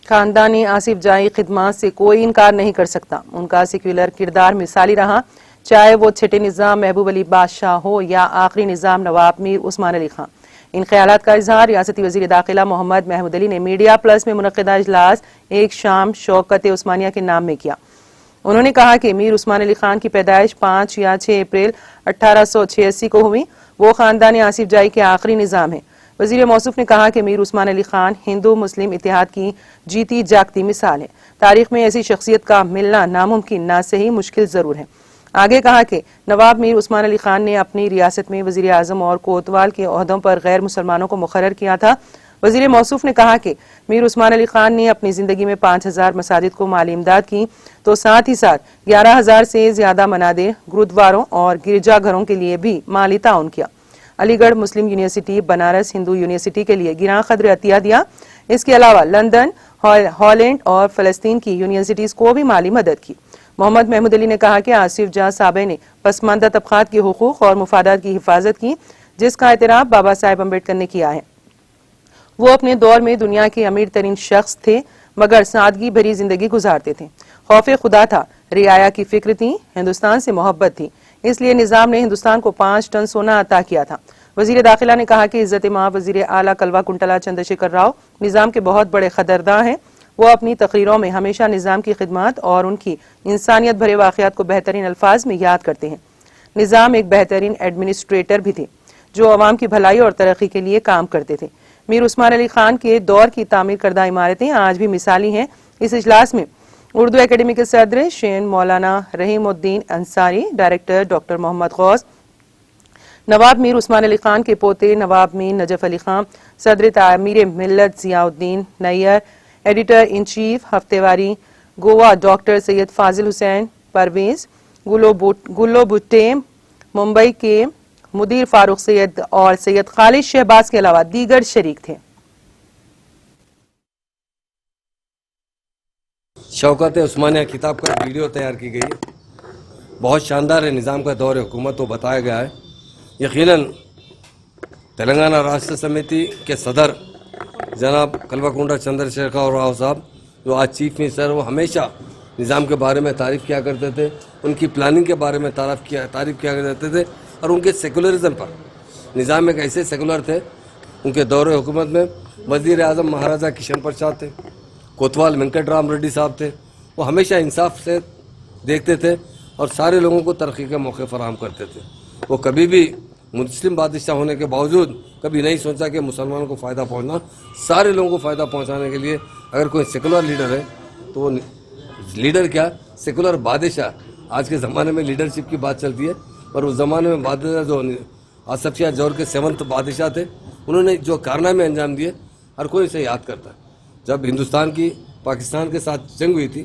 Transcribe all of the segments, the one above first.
خاندانی آصف جائی خدمات سے کوئی انکار نہیں کر سکتا. ان کا سیکولر کردار مثالی رہا، چاہے وہ چھٹے نظام محبوب علی بادشاہ ہو یا آخری نظام نواب میر عثمان علی خان. ان خیالات کا اظہار ریاستی وزیر داخلہ محمد محمود علی نے میڈیا پلس میں منعقدہ اجلاس ایک شام شوکت عثمانیہ کے نام میں کیا. انہوں نے کہا کہ میر عثمان علی خان کی پیدائش 5 یا 6 اپریل 1886 کو ہوئی. وہ خاندان آصف جائی کے آخری نظام ہیں. وزیر موصوف نے کہا کہ میر عثمان علی خان ہندو مسلم اتحاد کی جیتی جاگتی مثال ہے. تاریخ میں ایسی شخصیت کا ملنا ناممکن نہ صحیح مشکل ضرور ہے. آگے کہا کہ نواب میر عثمان علی خان نے اپنی ریاست میں وزیر اعظم اور کوتوال کے عہدوں پر غیر مسلمانوں کو مقرر کیا تھا. وزیر موصوف نے کہا کہ میر عثمان علی خان نے اپنی زندگی میں 5000 مساجد کو مالی امداد کی تو ساتھ ہی ساتھ 11000 سے زیادہ منادر گرودواروں اور گرجا گھروں کے لیے بھی مالی تعاون کیا. علی گڑھ مسلم یونیورسٹی، بنارس ہندو یونیورسٹی کے لیے گراں قدر عطیہ دیا. اس کے علاوہ لندن، ہالینڈ اور فلسطین کی یونیورسٹیز کو بھی مالی مدد کی. محمد محمود علی نے کہا کہ آصف جاں صاحب نے پسماندہ طبقات کے حقوق اور مفادات کی حفاظت کی، جس کا اعتراف بابا صاحب امبیڈکر نے کیا ہے. وہ اپنے دور میں دنیا کے امیر ترین شخص تھے مگر سادگی بھری زندگی گزارتے تھے. خوف خدا تھا، رعایا کی فکر تھی، ہندوستان سے محبت تھی. اس لیے نظام نے ہندوستان کو 5 ٹن سونا عطا کیا تھا. وزیر داخلہ نے کہا کہ عزت مآب وزیر اعلیٰ کلوا کنٹلا چندرشیکھر راؤ نظام کے بہت بڑے قدرداں ہیں. وہ اپنی تقریروں میں ہمیشہ نظام کی خدمات اور ان کی انسانیت بھرے واقعات کو بہترین الفاظ میں یاد کرتے ہیں. نظام ایک بہترین ایڈمنسٹریٹر بھی تھے جو عوام کی بھلائی اور ترقی کے لیے کام کرتے تھے. میر عثمان علی خان کے دور کی تعمیر کردہ عمارتیں آج بھی مثالی ہیں. اس اجلاس میں اردو اکیڈمی کے صدر شین مولانا رحیم الدین انصاری، ڈائریکٹر ڈاکٹر محمد غوث، نواب میر عثمان علی خان کے پوتے نواب میر نجف علی خان، صدر تعمیر ملت ضیاء الدین نیئر، ایڈیٹر ان چیف ہفتے واری گوا ڈاکٹر سید فاضل حسین پرویز، گلو بھٹے، ممبئی کے مدیر فاروق سید اور سید خالد شہباز کے علاوہ دیگر شریک تھے. شوکت عثمانیہ کتاب کا ویڈیو تیار کی گئی ہے، بہت شاندار ہے. نظام کا دور حکومت کو بتایا گیا ہے. یقیناً تلنگانہ راشٹر سمیتی کے صدر جناب کلوا کنٹلا چندرشیکھر راؤ صاحب جو آج چیف منسٹر، وہ ہمیشہ نظام کے بارے میں تعریف کیا کرتے تھے. ان کی پلاننگ کے بارے میں تعریف کیا کرتے تھے اور ان کے سیکولرزم پر. نظام ایک ایسے سیکولر تھے. ان کے دور حکومت میں وزیر اعظم مہاراجا کشن پرساد تھے، کوتوال وینکٹ رام ریڈی صاحب تھے. وہ ہمیشہ انصاف سے دیکھتے تھے اور سارے لوگوں کو ترقی کے موقع فراہم کرتے تھے. وہ کبھی بھی مسلم بادشاہ ہونے کے باوجود کبھی نہیں سوچا کہ مسلمانوں کو فائدہ پہنچنا. سارے لوگوں کو فائدہ پہنچانے کے لیے اگر کوئی سیکولر لیڈر ہے تو وہ لیڈر کیا سیکولر بادشاہ. آج کے زمانے میں لیڈرشپ کی بات چلتی ہے، پر اس زمانے میں بادشاہ جو آصف شاہ جور کے 7 بادشاہ تھے، انہوں نے جو کارنامے انجام دیے ہر کوئی اسے یاد کرتا ہے. جب ہندوستان کی پاکستان کے ساتھ جنگ ہوئی تھی،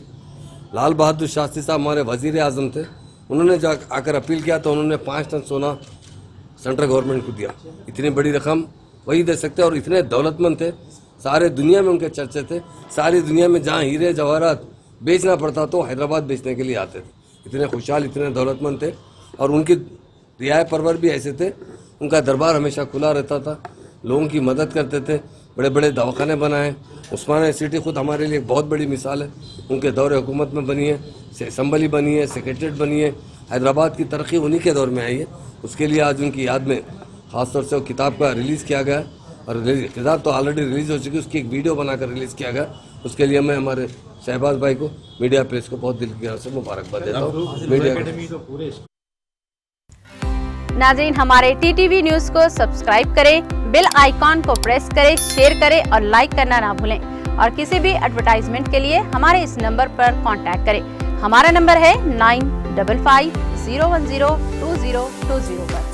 لال بہادر شاستری صاحب ہمارے وزیر اعظم تھے. انہوں نے جا آ کر اپیل کیا تو انہوں نے 5 ٹن سونا سینٹرل گورنمنٹ کو دیا. اتنی بڑی رقم وہی دے سکتے، اور اتنے دولت مند تھے. سارے دنیا میں ان کے چرچے تھے. ساری دنیا میں جہاں ہیرے جواہرات بیچنا پڑتا تو حیدرآباد بیچنے کے لیے آتے تھے. اتنے خوشحال، اتنے دولت مند تھے. اور ان کی رعایا پرور بھی ایسے تھے. ان کا دربار ہمیشہ کھلا رہتا تھا، لوگوں کی مدد کرتے تھے. بڑے بڑے دواخانے بنائے. عثمانیہ سٹی خود ہمارے لیے ایک بہت بڑی مثال ہے. ان کے دور حکومت میں بنی ہے، اسمبلی بنی ہے، سیکریٹریٹ بنی ہے. حیدرآباد کی ترقی انہی کے دور میں آئی ہے. اس کے لیے آج ان کی یاد میں خاص طور سے وہ کتاب کا ریلیز کیا گیا. اور کتاب تو آلریڈی ریلیز ہو چکی ہے، اس کی ایک ویڈیو بنا کر ریلیز کیا گیا. اس کے لیے میں ہمارے شہباز بھائی کو، میڈیا پریس کو بہت دل کی طرف سے مبارکباد دیتا ہوں. ناظرین، ہمارے ٹی ٹی وی نیوز کو سبسکرائب کریں، بیل آئیکن کو پریس کریں، شیئر کریں اور لائک کرنا نہ بھولیں. اور کسی بھی ایڈورٹائزمنٹ کے لیے ہمارے اس نمبر پر کانٹیکٹ کریں. ہمارا نمبر ہے 9550102020 پر.